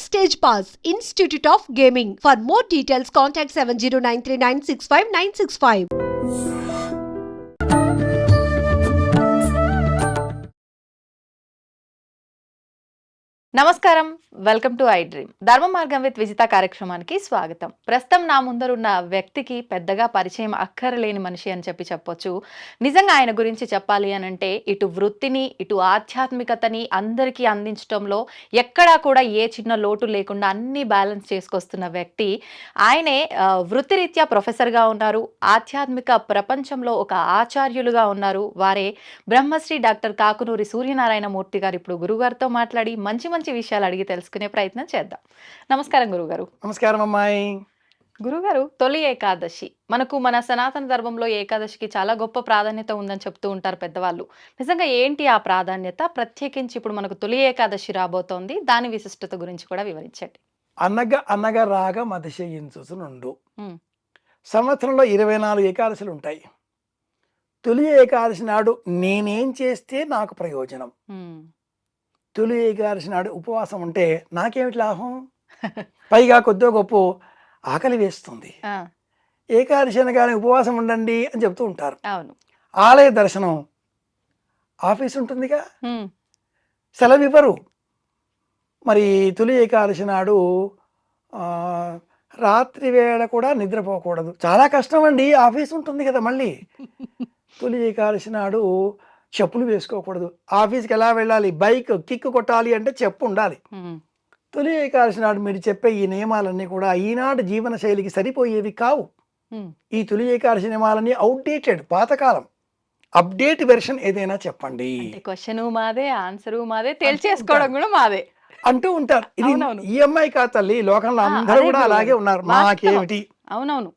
Backstage Pass, Institute of Gaming. For more details, contact 7093965965965. నమస్కారం, welcome to I dream. ధర్మ మార్గం with Vijitha కార్యక్రమానికి స్వాగతం. ప్రస్తుతం నా ముందరున్న వ్యక్తికి పెద్దగా పరిచయం అక్కరలేని మనిషి అని చెప్పొచ్చు. నిజంగా ఆయన గురించి చెప్పాలి అని అంటే ఇటు వృత్తిని ఇటు ఆధ్యాత్మికతని అందరికీ అందించడంలో ఎక్కడా కూడా ఏ చిన్న లోటు లేకుండా అన్ని బ్యాలెన్స్ చేసుకొస్తున్న వ్యక్తి ఆయనే. వృత్తిరీత్యా ప్రొఫెసర్గా ఉన్నారు, ఆధ్యాత్మిక ప్రపంచంలో ఒక ఆచార్యులుగా ఉన్నారు. వారే బ్రహ్మశ్రీ డాక్టర్ కాకునూరి సూర్యనారాయణ మూర్తి గారు. ఇప్పుడు గురుగారితో మాట్లాడి మంచి విషయాలు అడిగి తెలుసుకునే ప్రయత్నం చేద్దాం. నమస్కారం గురుగారు. నమస్కారం అమ్మాయి. గురుగారు, తొలి ఏకాదశి మన సనాతన ధర్మంలో ఏకాదశికి చాలా గొప్ప ప్రాధాన్యత ఉందని చెప్తూ ఉంటారు పెద్దవాళ్ళు. నిజంగా ఏంటి ఆ ప్రాధాన్యత? ప్రత్యేకించి ఇప్పుడు మనకు తొలి ఏకాదశి రాబోతోంది, దాని విశిష్టత గురించి కూడా వివరించండి. అనగా రాగ మతిశయించునుండు. సంవత్సరంలో 24 ఏకాదశులు ఉంటాయి. తొలి ఏకాదశి నాడు నేనేం చేస్తే నాకు ప్రయోజనం? తొలి ఏకాదశి నాడు ఉపవాసం ఉంటే నాకేమిటి లాభం? పైగా కొద్దిగా గొప్ప ఆకలి వేస్తుంది. ఏకాదశి అనగానే ఉపవాసం ఉండండి అని చెప్తూ ఉంటారు. ఆలయ దర్శనం, ఆఫీస్ ఉంటుందిగా, సెలవు ఇవ్వరు. మరి తొలి ఏకాదశి నాడు రాత్రి వేళ కూడా నిద్రపోకూడదు. చాలా కష్టం అండి, ఆఫీస్ ఉంటుంది కదా. మళ్ళీ తొలి ఏకాదశి నాడు చెప్పులు వేసుకోకూడదు. ఆఫీస్కి ఎలా వెళ్ళాలి? బైక్ కిక్ కొట్టాలి అంటే చెప్పు ఉండాలి. తొలి ఏకాదశి నాడు మీరు చెప్పే ఈ నియమాలన్నీ కూడా ఈనాడు జీవన శైలికి సరిపోయేవి కావు. ఈ తొలి ఏకాదశి నియమాలన్నీ అవుట్డేటెడ్, పాతకాలం. అప్డేట్ వెర్షన్ ఏదైనా చెప్పండి. క్వశ్చన్ మాదే, ఆన్సర్ మాదే, తేల్చేసుకోవడం కూడా మాదే అంటూ ఉంటారు. ఇది ఈఎంఐ కాదు తల్లి, లోకంలో అందరూ కూడా అలాగే ఉన్నారు. మాకేమిటి? అవునవును,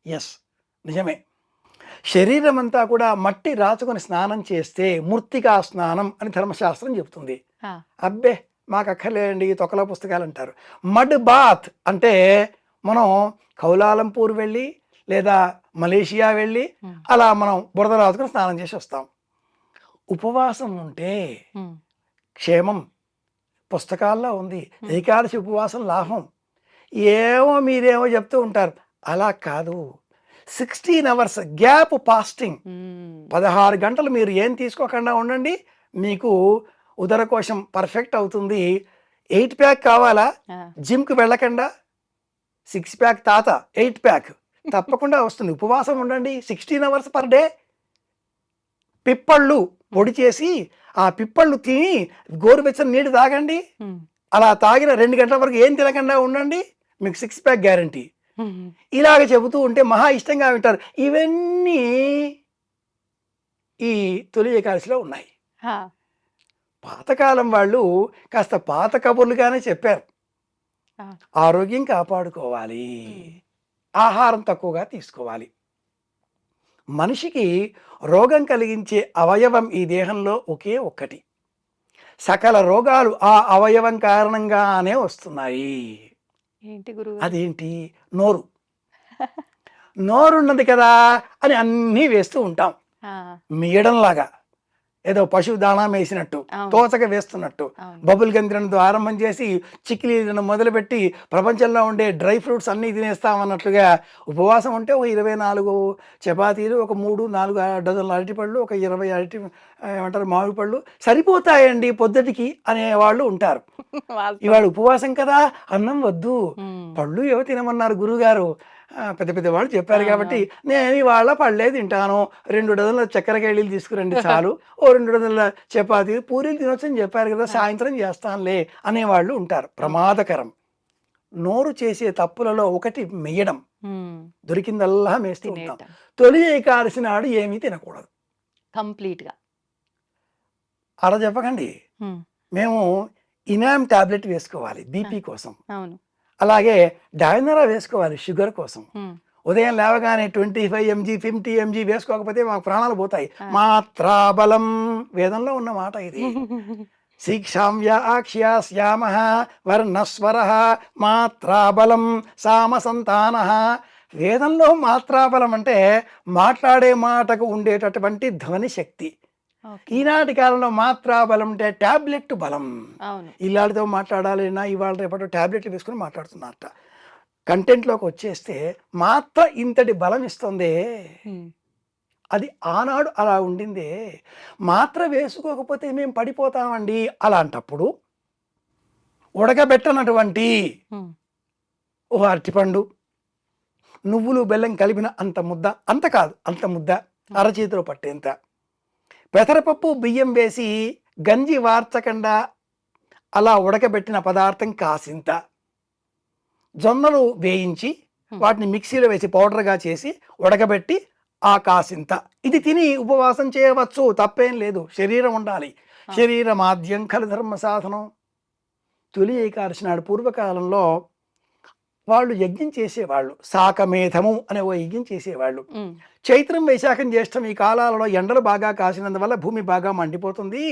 ఎస్, నిజమే. శరీరం అంతా కూడా మట్టి రాచుకొని స్నానం చేస్తే మృత్తికా స్నానం అని ధర్మశాస్త్రం చెబుతుంది. అబ్బే మాకు అక్కర్లేదండి, తొక్కల పుస్తకాలు అంటారు. మడ్ బాత్ అంటే మనం కౌలాలంపూర్ వెళ్ళి లేదా మలేషియా వెళ్ళి అలా మనం బురద రాచుకొని స్నానం చేసి వస్తాం. ఉపవాసం ఉంటే క్షేమం, పుస్తకాల్లో ఉంది. ఏకాదశి ఉపవాసం లాభం. ఏమో మీరేమో చెప్తూ ఉంటారు, అలా కాదు. 16 hours గ్యాప్ ఫాస్టింగ్, 16 గంటలు మీరు ఏం తీసుకోకుండా ఉండండి, మీకు ఉదరకోశం పర్ఫెక్ట్ అవుతుంది. 8 ప్యాక్ కావాలా? జిమ్కి వెళ్ళకుండా 6 ప్యాక్ తాత 8 ప్యాక్ తప్పకుండా వస్తుంది. ఉపవాసం ఉండండి, 16 hours పర్ డే. పిప్పళ్ళు పొడి చేసి ఆ పిప్పళ్ళు తిని గోరువెచ్చని నీళ్ళు తాగండి. అలా తాగిన 2 గంటల వరకు ఏం తినకుండా ఉండండి, మీకు 6 ప్యాక్ గ్యారంటీ. ఇలాగ చెబుతూ ఉంటే మహా ఇష్టంగా వింటారు. ఇవన్నీ ఈ తొలి ఏకాదశిలో ఉన్నాయి. పాతకాలం వాళ్ళు కాస్త పాత కబుర్లుగానే చెప్పారు. ఆరోగ్యం కాపాడుకోవాలి, ఆహారం తక్కువగా తీసుకోవాలి. మనిషికి రోగం కలిగించే అవయవం ఈ దేహంలో ఒకే ఒక్కటి. సకల రోగాలు ఆ అవయవం కారణంగానే వస్తున్నాయి. అదేంటి? నోరు. నోరున్నది కదా అని అన్నీ వేస్తూ ఉంటాం. మీయడంలాగా ఏదో పశువు దాణా వేసినట్టు, తోచక వేస్తున్నట్టు. బబుల్ గమ్ తినడంతో ఆరంభం చేసి చిక్కిలి మొదలుపెట్టి ప్రపంచంలో ఉండే డ్రై ఫ్రూట్స్ అన్నీ తినేస్తామన్నట్లుగా ఉపవాసం ఉంటే ఒక 24 చపాతీలు, ఒక 3-4 డజన్ల అరటిపళ్ళు, ఒక 20 ఏమంటారు మామిడి పళ్ళు సరిపోతాయండి పొద్దుటికి అనేవాళ్ళు ఉంటారు. ఇవాళ ఉపవాసం కదా, అన్నం వద్దు, పళ్ళు ఏవో తినమన్నారు గురువుగారు, పెద్ద పెద్ద వాళ్ళు చెప్పారు కాబట్టి నేను ఇవాళ పళ్ళే తింటాను, 2 డజన్ల చక్కెర కేళీలు తీసుకురండి చాలు, ఓ 2 డజన్ల చపాతీలు పూరీలు తినొచ్చని చెప్పారు కదా, సాయంత్రం చేస్తానులే అనేవాళ్ళు ఉంటారు. ప్రమాదకరం. నోరు చేసే తప్పులలో ఒకటి మెయ్యడం. దొరికిందల్లా మేస్తూ ఉంటాం. తొలి ఏకాదశి నాడు ఏమీ తినకూడదు కంప్లీట్గా. అలా చెప్పకండి. మేము ఇనామ్ టాబ్లెట్ వేసుకోవాలి బీపీ కోసం, అలాగే డైనరా వేసుకోవాలి షుగర్ కోసం. ఉదయం లేవగానే 25 mg 50 mg వేసుకోకపోతే మాకు ప్రాణాలు పోతాయి. మాత్రాబలం వేదంలో ఉన్న మాట ఇది. శీక్షామ్యాక్ష్యామ వర్ణస్వర మాత్రాబలం సామసంతాన. వేదంలో మాత్రాబలం అంటే మాట్లాడే మాటకు ఉండేటటువంటి ధ్వని శక్తి. ఈనాటి కాలంలో మాత్రా బలం అంటే టాబ్లెట్ బలం. అవును. ఇల్లాడితో మాట్లాడాలన్నా ఇవాళ రేపటి టాబ్లెట్లు వేసుకుని మాట్లాడుతున్నారట. కంటెంట్లోకి వచ్చేస్తే మాత్ర ఇంతటి బలం ఇస్తుంది. అది ఆనాడు అలా ఉండిందే. మాత్ర వేసుకోకపోతే మేము పడిపోతామండి. అలాంటప్పుడు ఉడకబెట్టనటువంటి ఓ అరటిపండు, నువ్వులు బెల్లం కలిపిన అంత ముద్ద, అంత కాదు అంత ముద్ద, అరచేతిలో పట్టేంత, పెసరపప్పు బియ్యం వేసి గంజి వార్చకుండా అలా ఉడకబెట్టిన పదార్థం కాసింత, జొన్నలు వేయించి వాటిని మిక్సీలో వేసి పౌడర్గా చేసి ఉడకబెట్టి ఆ కాసింత, ఇది తిని ఉపవాసం చేయవచ్చు, తప్పేం లేదు. శరీరం ఉండాలి. శరీరమాద్యం ఖలు ధర్మ సాధనం. తొలి ఏకాదశి నాడు పూర్వకాలంలో వాళ్ళు యజ్ఞం చేసేవాళ్ళు. శాకమేధము అనే ఓ యజ్ఞం చేసేవాళ్ళు. చైత్రం, వైశాఖం, జ్యేష్టం ఈ కాలాలలో ఎండలు బాగా కాసినందువల్ల భూమి బాగా మండిపోతుంది.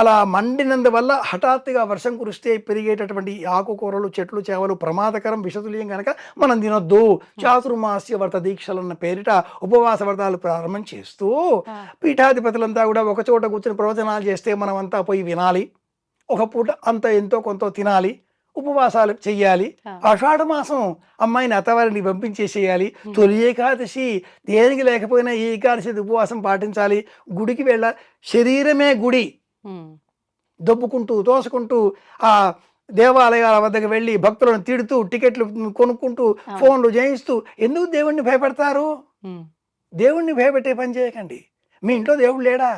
అలా మండినందువల్ల హఠాత్తుగా వర్షం కురిస్తే పెరిగేటటువంటి ఆకుకూరలు, చెట్లు, చేవలు ప్రమాదకరం, విషతుల్యం కనుక మనం తినొద్దు. చాతుర్మాస్య వ్రత దీక్షలన్న పేరిట ఉపవాస వ్రతాలు ప్రారంభం చేస్తూ పీఠాధిపతులంతా కూడా ఒక చోట కూర్చొని ప్రవచనాలు చేస్తే మనం అంతా పోయి వినాలి. ఒక పూట అంత ఎంతో కొంత తినాలి, ఉపవాసాలు చెయ్యాలి. ఆషాఢ మాసం అమ్మాయిని అత్తవారిని పంపించేసేయాలి. తొలి ఏకాదశి దేనికి లేకపోయినా ఈ ఏకాదశి ఉపవాసం పాటించాలి. గుడికి వెళ్ళాలి. శరీరమే గుడి. దొబ్బుకుంటూ తోసుకుంటూ ఆ దేవాలయాల వద్దకు వెళ్ళి భక్తులను తిడుతూ టికెట్లు కొనుక్కుంటూ ఫోన్లు చేయిస్తూ ఎందుకు దేవుణ్ణి భయపెడతారు? దేవుణ్ణి భయపెట్టే పని చేయకండి. మీ ఇంట్లో దేవుడు లేడా?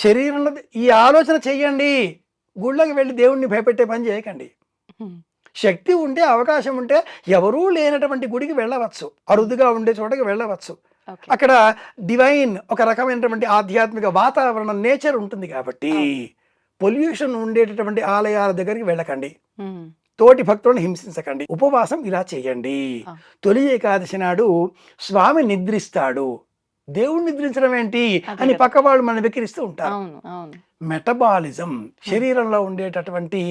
శరీరంలో ఈ ఆలోచన చెయ్యండి. గుళ్ళకి వెళ్ళి దేవుణ్ణి భయపెట్టే పని చేయకండి. శక్తి ఉంటే, అవకాశం ఉంటే ఎవరూ లేనటువంటి గుడికి వెళ్ళవచ్చు, అరుదుగా ఉండే చోటకి వెళ్ళవచ్చు. అక్కడ డివైన్ ఒక రకమైనటువంటి ఆధ్యాత్మిక వాతావరణం, నేచర్ ఉంటుంది కాబట్టి పొల్యూషన్ ఉండేటటువంటి ఆలయాల దగ్గరికి వెళ్ళకండి. తోటి భక్తులను హింసించకండి. ఉపవాసం ఇలా చేయండి. తొలి ఏకాదశి నాడు స్వామి నిద్రిస్తాడు. దేవుడు నిద్రించడం ఏంటి అని పక్క వాళ్ళు మనం వెక్కిరిస్తూ ఉంటారు. మెటబాలిజం, శరీరంలో ఉండేటటువంటి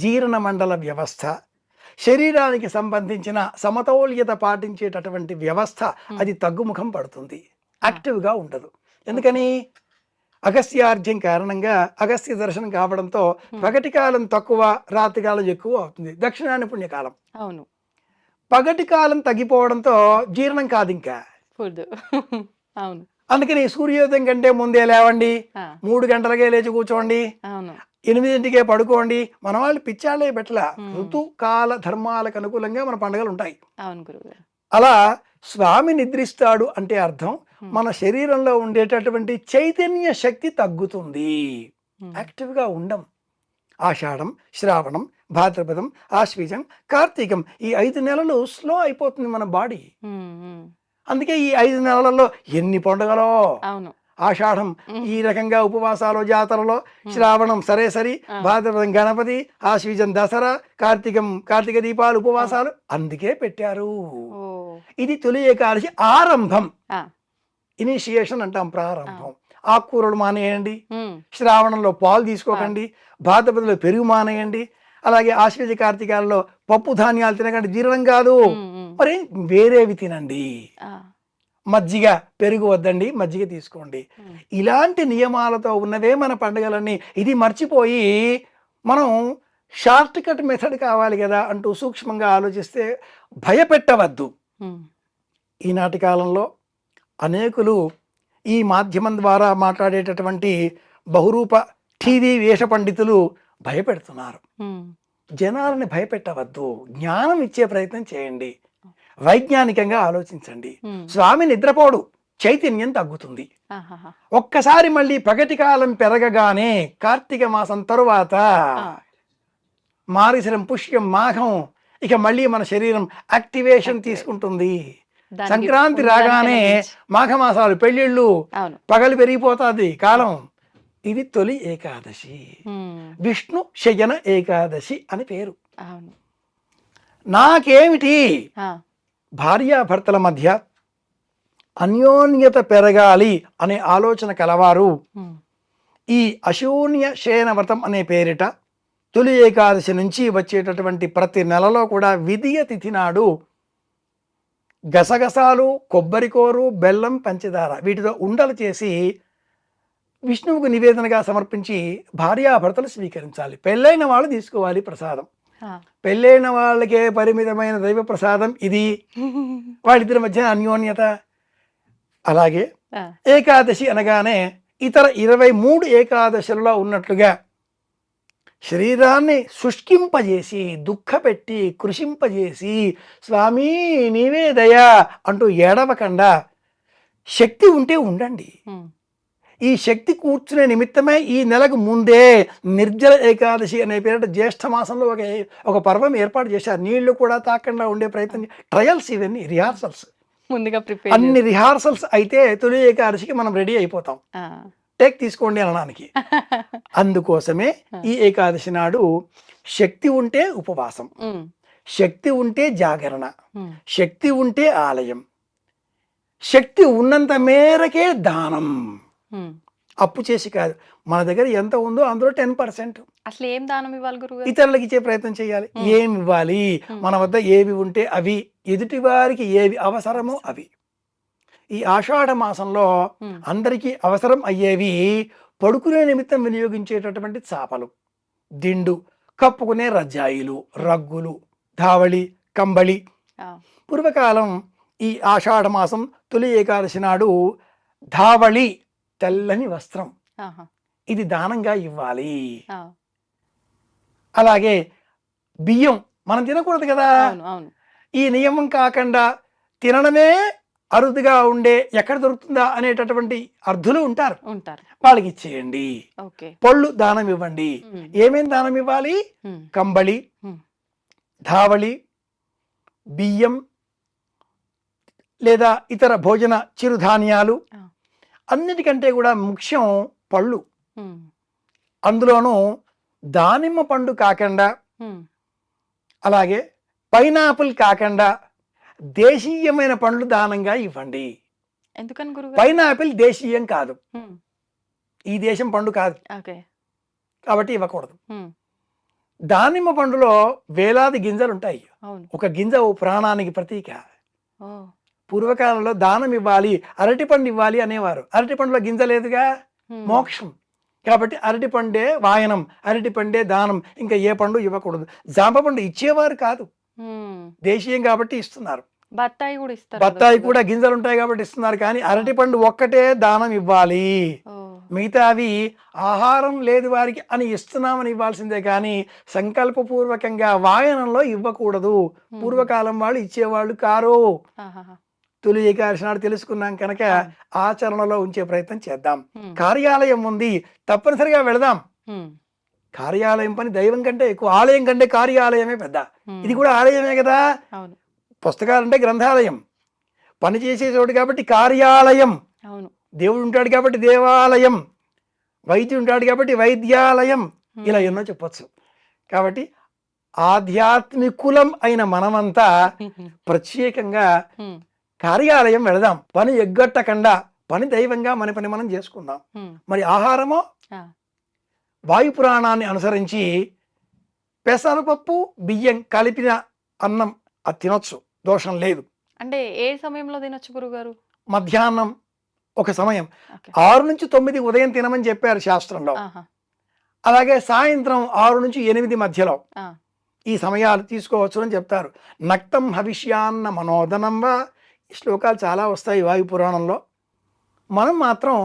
జీర్ణ మండల వ్యవస్థ, శరీరానికి సంబంధించిన సమతౌల్యత పాటించేటటువంటి వ్యవస్థ అది తగ్గుముఖం పడుతుంది, యాక్టివ్గా ఉండదు. ఎందుకని? అగస్త్యార్జ్యం కారణంగా అగస్త్య దర్శనం కావడంతో పగటి కాలం తక్కువ, రాత్రి కాలం ఎక్కువ అవుతుంది. దక్షిణాయన పుణ్యకాలం. అవును. పగటి కాలం తగ్గిపోవడంతో జీర్ణం కాదు ఇంకా. అవును. అందుకని సూర్యోదయం కంటే ముందే లేవండి, 3 గంటలకే లేచి కూర్చోండి, 8ంటికే పడుకోండి. మన వాళ్ళు పిచ్చాళ్ళే పెట్టల. ఋతుకాల ధర్మాలకు అనుకూలంగా మన పండుగలు ఉంటాయి. అలా స్వామి నిద్రిస్తాడు అంటే అర్థం మన శరీరంలో ఉండేటటువంటి చైతన్య శక్తి తగ్గుతుంది, యాక్టివ్గా ఉండం. ఆషాఢం, శ్రావణం, భాద్రపదం, ఆశ్వీజం, కార్తీకం ఈ 5 నెలలు స్లో అయిపోతుంది మన బాడీ. అందుకే ఈ 5 నెలలలో ఎన్ని పండుగలో. ఆషాఢం ఈ రకంగా ఉపవాసాలు, జాతరలో, శ్రావణం సరే సరి, భాద్రపదం గణపతి, ఆశ్వీజం దసరా, కార్తీక దీపాలు, ఉపవాసాలు అందుకే పెట్టారు. ఇది తొలి ఏకాదశి ఆరంభం, ఇనిషియేషన్ అంటాం, ప్రారంభం. ఆకుకూరలు మానేయండి, శ్రావణంలో పాలు తీసుకోకండి, భాద్రపదంలో పెరుగు మానేయండి, అలాగే ఆశ్వీజ కార్తీకాలలో పప్పు ధాన్యాలు తినకండి, జీర్ణం కాదు. మరి వేరేవి తినండి. మజ్జిగ, పెరుగు వద్దండి, మజ్జిగ తీసుకోండి. ఇలాంటి నియమాలతో ఉన్నవే మన పండుగలన్నీ. ఇది మర్చిపోయి మనం షార్ట్ కట్ మెథడ్ కావాలి కదా అంటూ సూక్ష్మంగా ఆలోచిస్తే భయపెట్టవద్దు. ఈనాటి కాలంలో అనేకులు ఈ మాధ్యమం ద్వారా మాట్లాడేటటువంటి బహురూప టీవీ వేష పండితులు భయపెడుతున్నారు. జనాలని భయపెట్టవద్దు, జ్ఞానం ఇచ్చే ప్రయత్నం చేయండి, వైజ్ఞానికంగా ఆలోచించండి. స్వామి నిద్రపోడు, చైతన్యం తగ్గుతుంది. ఒక్కసారి మళ్ళీ పగటి కాలం పెరగగానే కార్తీక మాసం తరువాత మారిశరం, పుష్యం, మాఘం ఇక మళ్ళీ మన శరీరం యాక్టివేషన్ తీసుకుంటుంది. సంక్రాంతి రాగానే మాఘమాసాలు, పెళ్ళిళ్ళు, పగలు పెరిగిపోతుంది కాలం. ఇది తొలి ఏకాదశి, విష్ణు శయన ఏకాదశి అని పేరు. నాకేమిటి, భార్యాభర్తల మధ్య అన్యోన్యత పెరగాలి అనే ఆలోచన కలవారు ఈ అశూన్య శయన వ్రతం అనే పేరిట తొలి ఏకాదశి నుంచి వచ్చేటటువంటి ప్రతి నెలలో కూడా విధియ తిథి నాడు గసగసాలు, కొబ్బరికోరు, బెల్లం, పంచదార వీటితో ఉండలు చేసి విష్ణువుకు నివేదనగా సమర్పించి భార్యాభర్తలు స్వీకరించాలి. పెళ్ళైన వాళ్ళు తీసుకోవాలి ప్రసాదం. పెళ్ళైన వాళ్ళకే పరిమితమైన దైవ ప్రసాదం ఇది. వాళ్ళిద్దరి మధ్య అన్యోన్యత. అలాగే ఏకాదశి అనగానే ఇతర 23 ఏకాదశులలో ఉన్నట్లుగా శరీరాన్ని శుష్కింపజేసి దుఃఖపెట్టి కృషింపజేసి స్వామి నీవే దయా అంటూ ఏడవకుండా శక్తి ఉంటే ఉండండి. ఈ శక్తి కూర్చునే నిమిత్తమే ఈ నెలకు ముందే నిర్జల ఏకాదశి అనే పేరిట జ్యేష్ఠ మాసంలో ఒక పర్వం ఏర్పాటు చేశారు. నీళ్లు కూడా తాకుండా ఉండే ప్రయత్నం, ట్రయల్స్, ఇవన్నీ రిహార్సల్స్. ముందుగా అన్ని రిహార్సల్స్ అయితే తొలి ఏకాదశికి మనం రెడీ అయిపోతాం, టేక్ తీసుకోండి అనడానికి. అందుకోసమే ఈ ఏకాదశి నాడు శక్తి ఉంటే ఉపవాసం, శక్తి ఉంటే జాగరణ, శక్తి ఉంటే ఆలయం, శక్తి ఉన్నంత మేరకే దానం. అప్పు చేసి కాదు, మన దగ్గర ఎంత ఉందో అందులో 10%. అసలు ఏం దానం ఇవ్వాలి గురువు? ఇతరులకు ఇచ్చే ప్రయత్నం చేయాలి. ఏమి ఇవ్వాలి? మన వద్ద ఏవి ఉంటే అవి, ఎదుటి వారికి ఏవి అవసరమో అవి. ఈ ఆషాఢ మాసంలో అందరికీ అవసరం అయ్యేవి పడుకునే నిమిత్తం వినియోగించేటటువంటి చాపలు, దిండు, కప్పుకునే రజ్జాయిలు, రగ్గులు, ధావళి, కంబళి. పూర్వకాలం ఈ ఆషాఢ మాసం తొలి ఏకాదశి నాడు ధావళి, తెల్లని వస్త్రం, ఇది దానంగా ఇవ్వాలి. అలాగే బియ్యం మనం తినకూడదు కదా, ఈ నియమం కాకుండా తినడమే అరుదుగా ఉండే, ఎక్కడ దొరుకుతుందా అనేటటువంటి అర్థులు ఉంటారు, వాళ్ళకి ఇచ్చేయండి. పళ్ళు దానం ఇవ్వండి. ఏమేం దానం ఇవ్వాలి? కంబళి, ధావళి, బియ్యం లేదా ఇతర భోజన చిరుధాన్యాలు. అన్నిటికంటే కూడా ముఖ్యం పళ్ళు. అందులోనూ దానిమ్మ పండు కాకుండా, అలాగే పైనాపిల్ కాకుండా దేశీయమైన పండ్లు దానంగా ఇవ్వండి. ఎందుకని గురువు? పైనాపిల్ దేశీయం కాదు, ఈ దేశం పండు కాదు, కాబట్టి ఇవ్వకూడదు. దానిమ్మ పండులో వేలాది గింజలు ఉంటాయి. ఒక గింజ ఓ ప్రాణానికి ప్రతీక. పూర్వకాలంలో దానం ఇవ్వాలి, అరటి పండు ఇవ్వాలి అనేవారు. అరటి పండులో గింజ లేదుగా, మోక్షం. కాబట్టి అరటి పండే వాయనం, అరటి పండే దానం, ఇంకా ఏ పండు ఇవ్వకూడదు. జాంబ పండు ఇచ్చేవారు కాదు, దేశీయం కాబట్టి ఇస్తున్నారు. బత్తాయి కూడా ఇస్తారు, బత్తాయి కూడా గింజలు ఉంటాయి కాబట్టి ఇస్తున్నారు. కానీ అరటి పండు ఒక్కటే దానం ఇవ్వాలి. మిగతావి ఆహారం లేదు వారికి అని ఇస్తున్నామని ఇవ్వాల్సిందే కానీ సంకల్పపూర్వకంగా వాయనంలో ఇవ్వకూడదు. పూర్వకాలం వాళ్ళు ఇచ్చేవాళ్ళు కారు. తొలి ఏకాదశి నాడు తెలుసుకున్నాం కనుక ఆచరణలో ఉంచే ప్రయత్నం చేద్దాం. కార్యాలయం ఉంది, తప్పనిసరిగా వెళదాం. కార్యాలయం పని దైవం కంటే ఎక్కువ, ఆలయం కంటే కార్యాలయమే పెద్ద. ఇది కూడా ఆలయమే కదా. పుస్తకాలంటే గ్రంథాలయం, పని చేసే చోటు కాబట్టి కార్యాలయం. దేవుడు ఉంటాడు కాబట్టి దేవాలయం, వైద్యుడు ఉంటాడు కాబట్టి వైద్యాలయం, ఇలా ఎన్నో చెప్పొచ్చు. కాబట్టి ఆధ్యాత్మికులం అయిన మనమంతా ప్రత్యేకంగా కార్యాలయం వెళదాం. పని ఎగ్గొట్టకుండా పని దైవంగా మన పని మనం చేసుకుందాం. మరి ఆహారమో వాయుపురాణాన్ని అనుసరించి పెసరపప్పు బియ్యం కలిపిన అన్నం అది తినొచ్చు, దోషం లేదు. అంటే ఏ సమయంలో తినొచ్చు గురుగారు? మధ్యాహ్నం ఒక సమయం, 6 నుంచి 9 ఉదయం తినమని చెప్పారు శాస్త్రంలో. అలాగే సాయంత్రం 6 నుంచి 8 మధ్యలో ఈ సమయాలు తీసుకోవచ్చు అని చెప్తారు. నక్తం హవిష్యాన్న మనోదనం వా, ఈ శ్లోకాలు చాలా వస్తాయి వాయుపురాణంలో. మనం మాత్రం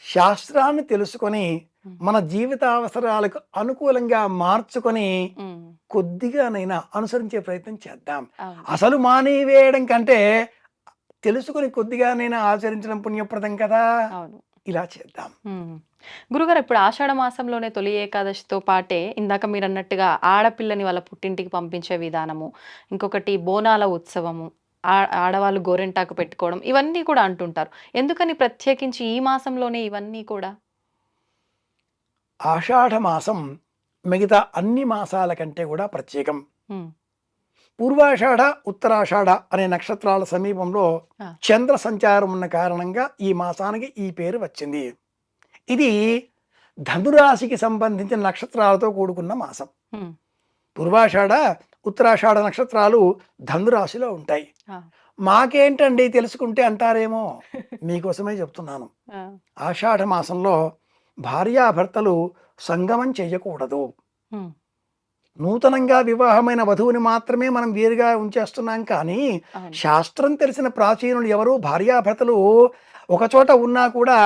శాస్త్రాన్ని తెలుసుకొని మన జీవిత అవసరాలకు అనుకూలంగా మార్చుకొని కొద్దిగానైనా అనుసరించే ప్రయత్నం చేద్దాం. అసలు మానేవేయడం కంటే తెలుసుకొని కొద్దిగానైనా ఆచరించడం పుణ్యప్రదం కదా. ఇలా చేద్దాం. గురుగారు, ఇప్పుడు ఆషాఢ మాసంలోనే తొలి ఏకాదశితో పాటే ఇందాక మీరు అన్నట్టుగా ఆడపిల్లని వాళ్ళ పుట్టింటికి పంపించే విధానము, ఇంకొకటి బోనాల ఉత్సవము, ఆడవాళ్ళు గోరెంటాకు పెట్టుకోవడం, ఇవన్నీ కూడా అంటుంటారు. ఎందుకని ప్రత్యేకించి ఈ మాసంలోనే ఇవన్నీ కూడా? ఆషాఢ మాసం మిగతా అన్ని మాసాల కంటే కూడా ప్రత్యేకం. పూర్వాషాఢ, ఉత్తరాషాఢ అనే నక్షత్రాల సమీపంలో చంద్ర సంచారం ఉన్న కారణంగా ఈ మాసానికి ఈ పేరు వచ్చింది. ఇది ధనురాశికి సంబంధించిన నక్షత్రాలతో కూడుకున్న మాసం. పూర్వాషాఢ, ఉత్తరాషాఢ నక్షత్రాలు ధనురాశిలో ఉంటాయి. మాకేంటండి తెలుసుకుంటే అంటారేమో, మీకోసమే చెప్తున్నాను. ఆ, ఆషాఢ మాసంలో భార్యాభర్తలు సంగమం చేయకూడదు. ఉమ్, నూతనంగా వివాహమైన వధువుని మాత్రమే మనం వేరుగా ఉంచేస్తున్నాం కానీ అవును. శాస్త్రం తెలిసిన ప్రాచీనులు ఎవరు భార్యాభర్తలు ఒకచోట ఉన్నా కూడా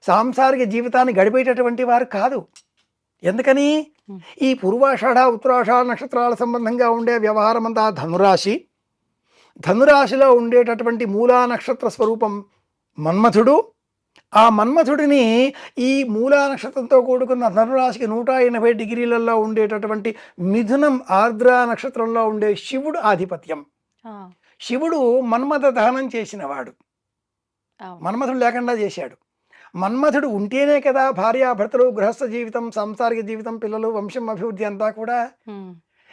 సాంసారిక జీవితాన్ని గడిపేటటువంటి వారు కాదు. ఎందుకని? ఉమ్, ఈ పూర్వాషాఢ ఉత్తరాషాఢ నక్షత్రాల సంబంధంగా ఉండే వ్యవహారం అంతా ధనురాశి. ధనురాశిలో ఉండేటటువంటి మూలా నక్షత్ర స్వరూపం మన్మథుడు. ఆ మన్మథుడిని ఈ మూలా నక్షత్రంతో కూడుకున్న ధనురాశికి 180 డిగ్రీలలో ఉండేటటువంటి మిథునం ఆర్ద్ర నక్షత్రంలో ఉండే శివుడు ఆధిపత్యం. ఆ, శివుడు మన్మథ దహనం చేసినవాడు, అవును. మన్మథుడు లేకుండా చేశాడు. మన్మథుడు ఉంటేనే కదా భార్యాభర్తలు, గృహస్థ జీవితం, సాంసారిక జీవితం, పిల్లలు, వంశం అభివృద్ధి అంతా కూడా. ఉమ్,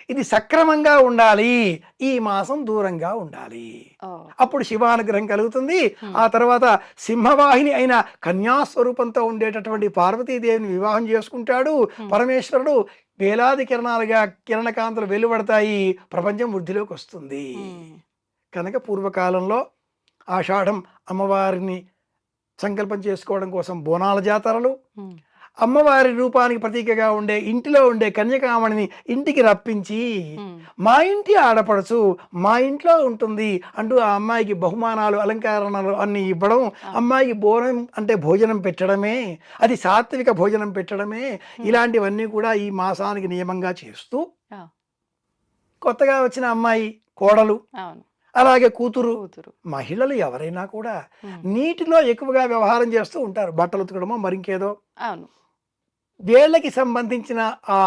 ఇది సక్రమంగా ఉండాలి. ఈ మాసం దూరంగా ఉండాలి. ఓ, అప్పుడు శివానుగ్రహం కలుగుతుంది. Hmm. ఆ తర్వాత సింహవాహిని అయిన కన్యాస్వరూపంతో ఉండేటటువంటి పార్వతీదేవిని వివాహం చేసుకుంటాడు పరమేశ్వరుడు. వేలాది కిరణాలుగా కిరణకాంతులు వెలువడతాయి, ప్రపంచం వృద్ధిలోకి వస్తుంది. ఉమ్, కనుక పూర్వకాలంలో ఆషాఢం అమ్మవారిని సంకల్పం చేసుకోవడం కోసం బోనాల జాతరలు, ఉమ్, అమ్మవారి రూపానికి ప్రతీకగా ఉండే ఇంటిలో ఉండే కన్యకామణిని ఇంటికి రప్పించి ఉమ్, మా ఇంటి ఆడపడుచు మా ఇంట్లో ఉంటుంది అంటూ ఆ అమ్మాయికి బహుమానాలు, అలంకరణలు అన్ని ఇవ్వడం, అమ్మాయికి బోనం అంటే భోజనం పెట్టడమే, అది సాత్విక భోజనం పెట్టడమే, ఇలాంటివన్నీ కూడా ఈ మాసానికి నియమంగా చేస్తూ ఆ, కొత్తగా వచ్చిన అమ్మాయి, కోడలు, అవును. అలాగే కూతురు, కూతురు. మహిళలు ఎవరైనా కూడా ఉమ్, నీటిలో ఎక్కువగా వ్యవహారం చేస్తూ ఉంటారు. బట్టలు ఉతకడమో మరింకేదో. అవును. వేళ్ళకి సంబంధించిన ఆ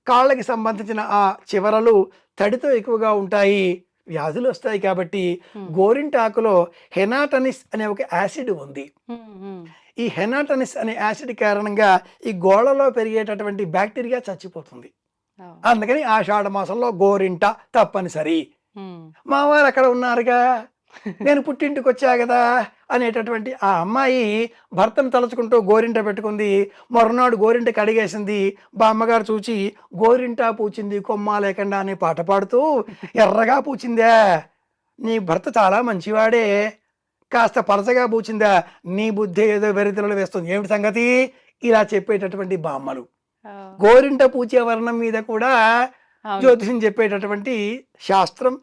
కాళ్ళకి సంబంధించిన ఆ చివరలు తడితో ఎక్కువగా ఉంటాయి, వ్యాధులు వస్తాయి. కాబట్టి గోరింటాకులో హెనాటనిస్ అనే ఒక యాసిడ్ ఉంది. ఉమ్, ఉమ్, ఈ హెనాటనిస్ అనే యాసిడ్ కారణంగా ఈ గోళ్ళలో పెరిగేటటువంటి బ్యాక్టీరియా చచ్చిపోతుంది. ఓ, అందుకని ఆషాఢ మాసంలో గోరింట తప్పనిసరి. ఉమ్, మా వారు అక్కడ ఉన్నారుగా, నేను పుట్టింటికి వచ్చా కదా అనేటటువంటి ఆ అమ్మాయి భర్తను తలుచుకుంటూ గోరింట పెట్టుకుంది. మరునాడు గోరింట కడిగేసింది. బామ్మగారు చూచి గోరింట పూచింది కొమ్మ లేకుండా అని పాట పాడుతూ, ఎర్రగా పూచిందా, నీ భర్త చాలా మంచివాడే, కాస్త పలసగా పూచిందా, నీ బుద్ధి ఏదో వెరితెలలో వేస్తుంది, ఏమిటి సంగతి, ఇలా చెప్పేటటువంటి బామ్మలు. ఓ, గోరింట పూచే వర్ణం మీద కూడా అవును. జ్యోతిషం చెప్పేటటువంటి శాస్త్రం,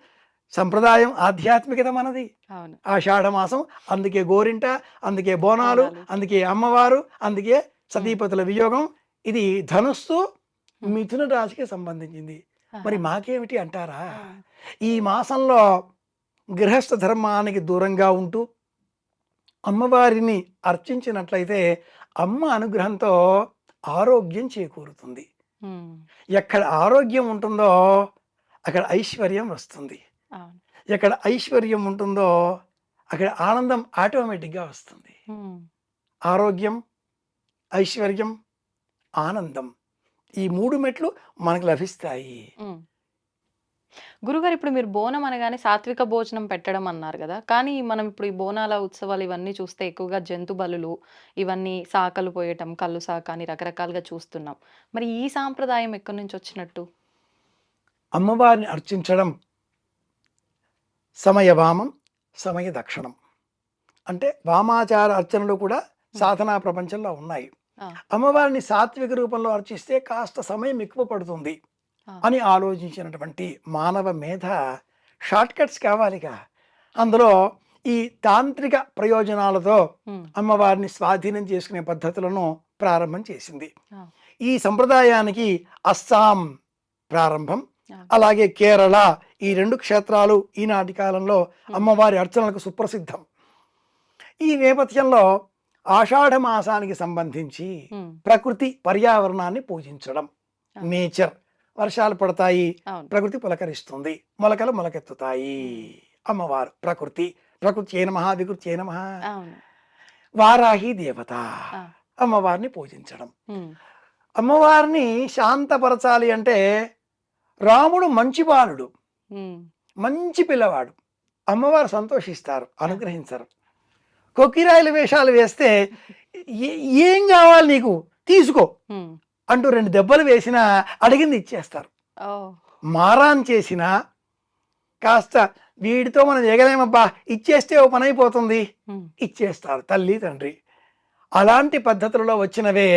సంప్రదాయం, ఆధ్యాత్మికత మనది. అవును. ఆషాఢ మాసం, అందుకే గోరింట, అందుకే బోనాలు, అందుకే అమ్మవారు, అందుకే సతీపతుల వియోగం. ఇది ధనుస్సు మిథున రాశికి సంబంధించింది. మరి మాకేమిటి అంటారా? ఈ మాసంలో గృహస్థ ధర్మానికి దూరంగా ఉంటూ అమ్మవారిని అర్చించినట్లయితే అమ్మ అనుగ్రహంతో ఆరోగ్యం చేకూరుతుంది. ఉమ్, ఎక్కడ ఆరోగ్యం ఉంటుందో అక్కడ ఐశ్వర్యం వస్తుంది. అవును. ఎక్కడ ఐశ్వర్యం ఉంటుందో అక్కడ ఆనందం ఆటోమేటిక్గా వస్తుంది. ఉమ్, ఆరోగ్యం, ఐశ్వర్యం, ఆనందం, ఈ 3 మెట్లు మనకు లభిస్తాయి. ఉమ్. గురుగారు, ఇప్పుడు మీరు బోనం అనగానే సాత్విక భోజనం పెట్టడం అన్నారు కదా, కానీ మనం ఇప్పుడు ఈ బోనాల ఉత్సవాలు ఇవన్నీ చూస్తే ఎక్కువగా జంతు బలులు, ఇవన్నీ సాకలు పోయటం, కళ్ళు సాక అని రకరకాలుగా చూస్తున్నాం. మరి ఈ సాంప్రదాయం ఎక్కడి నుంచి వచ్చినట్టు? అమ్మవారిని అర్చించడం సమయవామం, సమయ దక్షిణం. అంటే వామాచార అర్చనలు కూడా సాధనా ప్రపంచంలో ఉన్నాయి. ఆ, అమ్మవారిని సాత్విక రూపంలో అర్చిస్తే కాస్త సమయం ఎక్కువ పడుతుంది అని ఆలోచించినటువంటి మానవ మేధ షార్ట్ కట్స్ కావాలిగా. అందులో ఈ తాంత్రిక ప్రయోజనాలతో ఉమ్, అమ్మవారిని స్వాధీనం చేసుకునే పద్ధతులను ప్రారంభం చేసింది. ఆ, ఈ సంప్రదాయానికి అస్సాం ప్రారంభం, ఆ, అలాగే కేరళ, ఈ 2 క్షేత్రాలు ఈనాటి కాలంలో అమ్మవారి అర్చనలకు సుప్రసిద్ధం. ఈ నేపథ్యంలో ఆషాఢ మాసానికి సంబంధించి ఉమ్, ప్రకృతి పర్యావరణాన్ని పూజించడం, నేచర్, వర్షాలు పడతాయి, అవును. ప్రకృతి పులకరిస్తుంది, మొలకలు మొలకెత్తుతాయి. అమ్మవారు ప్రకృతి, ప్రకృతి నమః, వికృతి నమః. అవును. వారాహి దేవత, ఆ, అమ్మవారిని పూజించడం. ఉమ్, అమ్మవారిని శాంతపరచాలి అంటే రాముడు మంచి బాలుడు, ఉమ్, మంచి పిల్లవాడు, అమ్మవారు సంతోషిస్తారు, అనుగ్రహించరు. కొక్కిరాయిల వేషాలు వేస్తే ఏం కావాలి నీకు తీసుకో ఉమ్, అంటూ 2 దెబ్బలు వేసినా అడిగింది ఇచ్చేస్తారు. ఓ, మారాన్ చేసిన, కాస్త వీడితో మనం ఎగలేమబ్బా, ఇచ్చేస్తే ఓ పని అయిపోతుంది, ఇచ్చేస్తారు తల్లి తండ్రి. అలాంటి పద్ధతులలో వచ్చినవే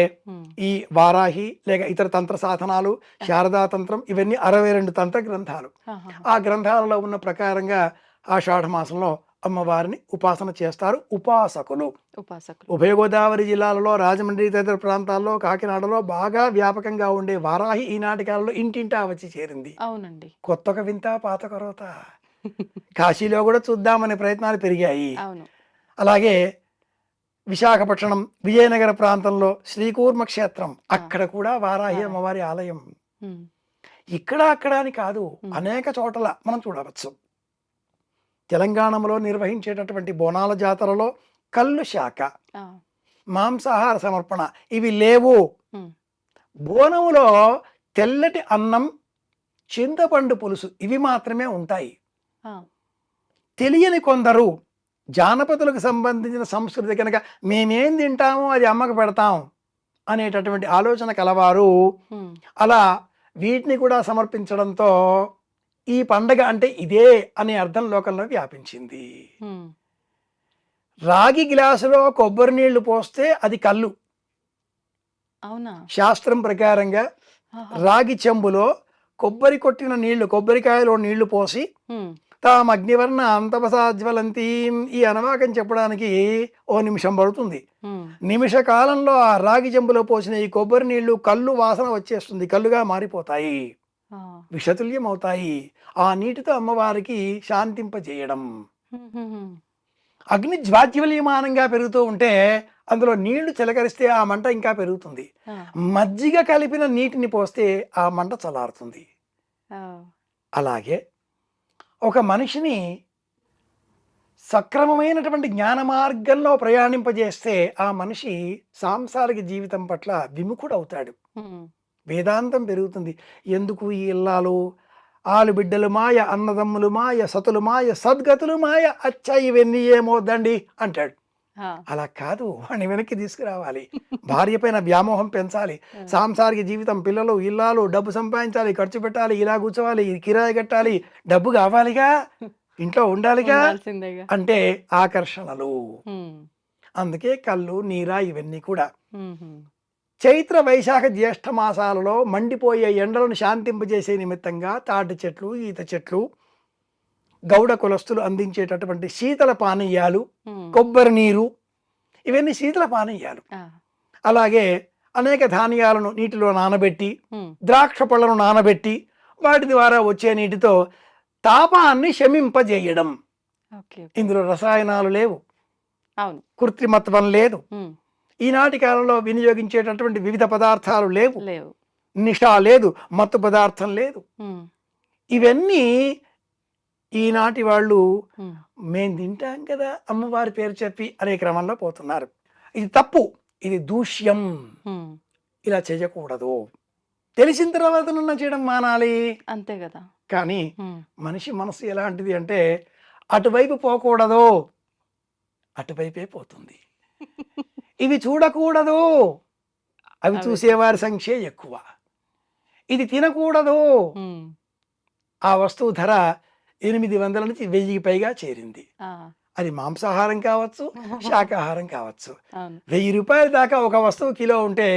ఈ వారాహి లేక ఇతర తంత్ర సాధనాలు, శారదా తంత్రం, ఇవన్నీ 62 తంత్ర గ్రంథాలు. ఆ గ్రంథాలలో ఉన్న ప్రకారంగా ఆషాఢ మాసంలో అమ్మవారిని ఉపాసన చేస్తారు ఉపాసకులు. ఉభయ గోదావరి జిల్లాలలో, రాజమండ్రి తదితర ప్రాంతాల్లో, కాకినాడలో బాగా వ్యాపకంగా ఉండే వారాహి ఈనాటి కాలంలో ఇంటింటా వచ్చి చేరింది. అవునండి. కొత్తొక వింత పాతొక రోత. కాశీలో కూడా చూద్దామనే ప్రయత్నాలు పెరిగాయి. అలాగే విశాఖపట్నం, విజయనగర ప్రాంతంలో శ్రీకూర్మ క్షేత్రం, అక్కడ కూడా వారాహి అమ్మవారి ఆలయం. ఇక్కడ అక్కడ అని కాదు, అనేక చోట్ల మనం చూడవచ్చు. తెలంగాణలో నిర్వహించేటటువంటి బోనాల జాతరలో కళ్ళు శాఖ, మాంసాహార సమర్పణ ఇవి లేవు. బోనములో తెల్లటి అన్నం, చింతపండు పులుసు ఇవి మాత్రమే ఉంటాయి. తెలియని కొందరు జానపదులకు సంబంధించిన సంస్కృతి కనుక మేమేం తింటామో అది అమ్మకు పెడతాం అనేటటువంటి ఆలోచన కలవారు అలా వీటిని కూడా సమర్పించడంతో ఈ పండగ అంటే ఇదే అనే అర్థం లోకంలో వ్యాపించింది. రాగి గ్లాసులో కొబ్బరి నీళ్లు పోస్తే అది కళ్ళు. అవునా? శాస్త్రం ప్రకారంగా రాగి చెంబులో కొబ్బరి కొట్టిన నీళ్లు, కొబ్బరికాయలో నీళ్లు పోసి తాము అగ్నివర్ణ అంతపసాజ్వలంతీం ఈ అనవాకం చెప్పడానికి ఓ నిమిషం పడుతుంది. నిమిష కాలంలో ఆ రాగి చెంబులో పోసిన ఈ కొబ్బరి నీళ్లు కళ్ళు వాసన వచ్చేస్తుంది, కళ్ళుగా మారిపోతాయి, విషతుల్యం అవుతాయి. ఆ నీటితో అమ్మవారికి శాంతింపజేయడం. అగ్ని జ్వాజ్వల్యమానంగా పెరుగుతూ ఉంటే అందులో నీళ్లు చిలకరిస్తే ఆ మంట ఇంకా పెరుగుతుంది. మజ్జిగ కలిపిన నీటిని పోస్తే ఆ మంట చల్లారుతుంది. అలాగే ఒక మనిషిని సక్రమమైనటువంటి జ్ఞాన మార్గంలో ప్రయాణింపజేస్తే ఆ మనిషి సాంసారిక జీవితం పట్ల విముఖుడవుతాడు. వేదాంతం పెరుగుతుంది. ఎందుకు ఈ ఇల్లాలు, ఆలుబిడ్డలు మాయ, అన్నదమ్ములు మాయ, సతులు మాయ, సద్గతులు మాయ, అచ్చ ఇవన్నీ ఏమవుద్దండి అంటాడు. అలా కాదు, వాడిని వెనక్కి తీసుకురావాలి. భార్య పైన వ్యామోహం పెంచాలి. సాంసారిక జీవితం, పిల్లలు, ఇల్లాలు, డబ్బు సంపాదించాలి, ఖర్చు పెట్టాలి, ఇలా కూర్చోవాలి, కిరాయి కట్టాలి, డబ్బు కావాలిగా, ఇంట్లో ఉండాలిగా అంటే ఆకర్షణలు. అందుకే కళ్ళు, నీరా ఇవన్నీ కూడా. చైత్ర వైశాఖ జ్యేష్ఠ మాసాలలో మండిపోయే ఎండలను శాంతింపజేసే నిమిత్తంగా తాటి చెట్లు, ఈత చెట్లు, గౌడ కులస్తులు అందించేటటువంటి శీతల పానీయాలు, కొబ్బరి నీరు, ఇవన్నీ శీతల పానీయాలు. అలాగే అనేక ధాన్యాలను నీటిలో నానబెట్టి, ద్రాక్ష పళ్ళను నానబెట్టి వాటి ద్వారా వచ్చే నీటితో తాపాన్ని శమింపజేయడం. ఇందులో రసాయనాలు లేవు, కృత్రిమత్వం లేదు, ఈనాటి కాలంలో వినియోగించేటటువంటి వివిధ పదార్థాలు లేవు, నిషా లేదు, మత్తు పదార్థం లేదు. ఇవన్నీ ఈనాటి వాళ్ళు మేము తింటాం కదా అమ్మవారి పేరు చెప్పి అనే క్రమంలో పోతున్నారు. ఇది తప్పు, ఇది దూష్యం, ఇలా చేయకూడదు. తెలిసిన తర్వాత చేయడం మానాలి, అంతే కదా. కానీ మనిషి మనసు ఎలాంటిది అంటే అటువైపు పోకూడదు, అటువైపే పోతుంది. ఇవి చూడకూడదు, అవి చూసేవారి సంఖ్య ఎక్కువ. ఇది తినకూడదు, ఆ వస్తువు ధర 800 నుంచి 1000కి పైగా చేరింది. అది మాంసాహారం కావచ్చు, శాకాహారం కావచ్చు. 1000 రూపాయల దాకా ఒక వస్తువు కిలో ఉంటే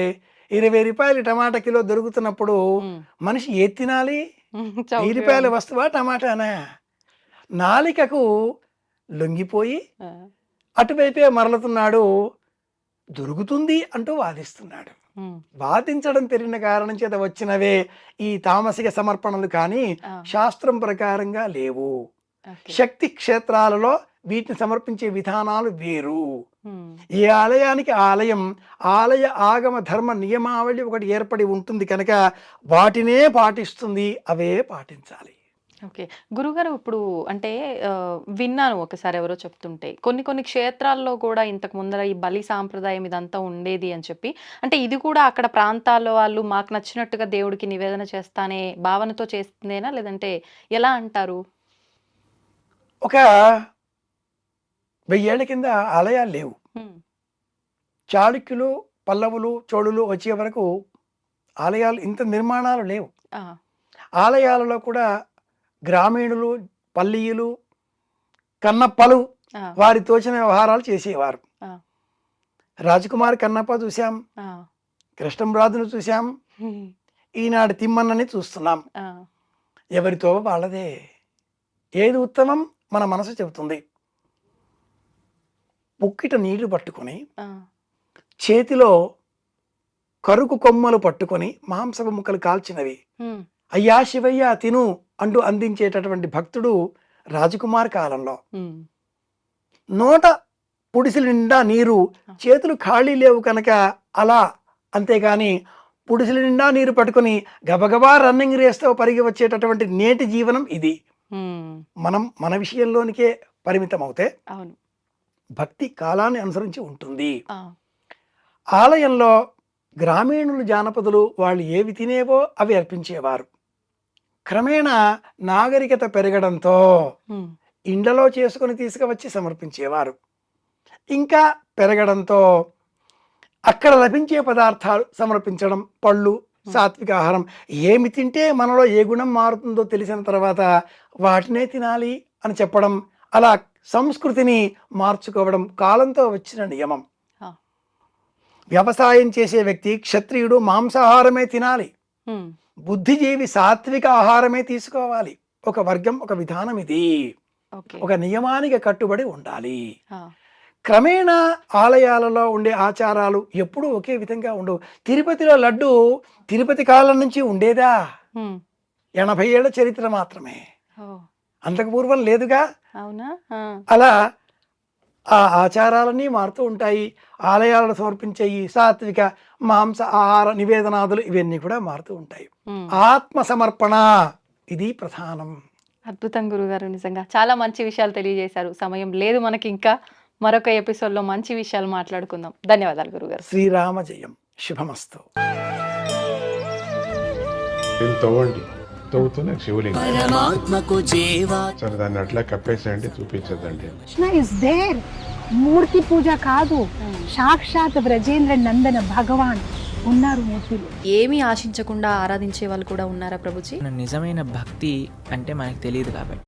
20 రూపాయలు టమాటా కిలో దొరుకుతున్నప్పుడు మనిషి ఏ తినాలి? 1000 రూపాయల వస్తువా టమాటానా? నాలికకు లొంగిపోయి అటువైపే మరలుతున్నాడు. దొరుకుతుంది అంటూ వాదిస్తున్నాడు. వాదించడం పెరిగిన కారణం చేత వచ్చినవే ఈ తామసిక సమర్పణలు, కానీ శాస్త్రం ప్రకారంగా లేవు. శక్తి క్షేత్రాలలో వీటిని సమర్పించే విధానాలు వేరు. ఏ ఆలయానికి ఆలయం, ఆలయ ఆగమ ధర్మ నియమావళి ఒకటి ఏర్పడి ఉంటుంది కనుక వాటినే పాటిస్తుంది, అవే పాటించాలి. ఓకే గురుగారు, ఇప్పుడు అంటే విన్నాను ఒకసారి ఎవరో చెప్తుంటే కొన్ని క్షేత్రాల్లో కూడా ఇంతకు ముందర ఈ బలి సాంప్రదాయం ఇదంతా ఉండేది అని చెప్పి, అంటే ఇది కూడా అక్కడ ప్రాంతాల్లో వాళ్ళు మాకు నచ్చినట్టుగా దేవుడికి నివేదన చేస్తానే భావనతో చేస్తుందేనా, లేదంటే ఎలా అంటారు? ఒక 1000 ఏళ్ల కింద ఆలయాలు లేవు. చాళుక్యులు, పల్లవులు, చోళులు వచ్చే వరకు ఆలయాలు ఇంత నిర్మాణాలు లేవు. ఆలయాలలో కూడా గ్రామీణులు, పల్లీలు, కన్నప్పలు వారి తోచిన వ్యవహారాలు చేసేవారు. రాజకుమారి కన్నప్ప చూసాం, కృష్ణంరాజును చూసాం, ఈనాడు తిమ్మన్నని చూస్తున్నాం. ఎవరితో వాళ్ళదే. ఏది ఉత్తమం మన మనసు చెబుతుంది. పుక్కిట నీళ్లు పట్టుకొని చేతిలో కరుకు కొమ్మలు పట్టుకొని మాంసపు ముక్కలు కాల్చినవి అయ్యా శివయ్య తిను అంటూ అందించేటటువంటి భక్తుడు రాజకుమార్ కాలంలో. నోట పుడిసెల నిండా నీరు, చేతులు ఖాళీ లేవు కనుక అలా, అంతేగాని పుడిసెల నిండా నీరు పట్టుకొని గబగబా రన్నింగ్ రేస్తో పరిగి వచ్చేటటువంటి నేటి జీవనం ఇది. మనం మన విషయంలోనికే పరిమితం అవుతే భక్తి కాలాన్ని అనుసరించి ఉంటుంది. ఆలయంలో గ్రామీణులు, జానపదులు వాళ్ళు ఏవి తినేవో అవి అర్పించేవారు. క్రమేణా నాగరికత పెరగడంతో ఇండ్లలో చేసుకుని తీసుకువచ్చి సమర్పించేవారు. ఇంకా పెరగడంతో అక్కడ లభించే పదార్థాలు సమర్పించడం, పళ్ళు, సాత్విక ఆహారం, ఏమి తింటే మనలో ఏ గుణం మారుతుందో తెలిసిన తర్వాత వాటినే తినాలి అని చెప్పడం, అలా సంస్కృతిని మార్చుకోవడం కాలంతో వచ్చిన నియమం. వ్యవసాయం చేసే వ్యక్తి, క్షత్రియుడు మాంసాహారమే తినాలి, బుద్ధిజీవి సాత్విక ఆహారమే తీసుకోవాలి. ఒక వర్గం, ఒక విధానం ఇది. ఒక నియమానికి కట్టుబడి ఉండాలి. క్రమేణా ఆలయాలలో ఉండే ఆచారాలు ఎప్పుడూ ఒకే విధంగా ఉండవు. తిరుపతిలో లడ్డు తిరుపతి కాలం నుంచి ఉండేదా? 80 ఏళ్ల చరిత్ర మాత్రమే, అంతకు పూర్వం లేదుగా. అలా ఆ ఆచారాలన్నీ మారుతూ ఉంటాయి. ఆలయాలను సమర్పించే ఈ సాత్విక మాంస ఆహార నివేదనాదులు ఇవన్నీ కూడా మారుతూ ఉంటాయి. ఆత్మ సమర్పణ ఇది ప్రధానం. అద్భుతం గురుగారు, నిజంగా చాలా మంచి విషయాలు తెలియజేశారు. సమయం లేదు మనకి, ఇంకా మరొక ఎపిసోడ్లో మంచి విషయాలు మాట్లాడుకుందాం. ధన్యవాదాలు గురుగారు. శ్రీరామ జయం. శుభమస్తు. తవ్వుతూనే శివలింగం. సరే దాన్ని అట్లా కప్పేసేయండి, చూపించదండి. Krishna is there. మూర్తి పూజ కాదు, సాక్షాత్ బ్రజేంద్ర నందన భగవాన్ ఉన్నారు మూర్తిలో. ఏమీ ఆశించకుండా ఆరాధించే వాళ్ళు కూడా ఉన్నారా ప్రభుజీ? నిజమైన భక్తి అంటే మనకు తెలియదు కాబట్టి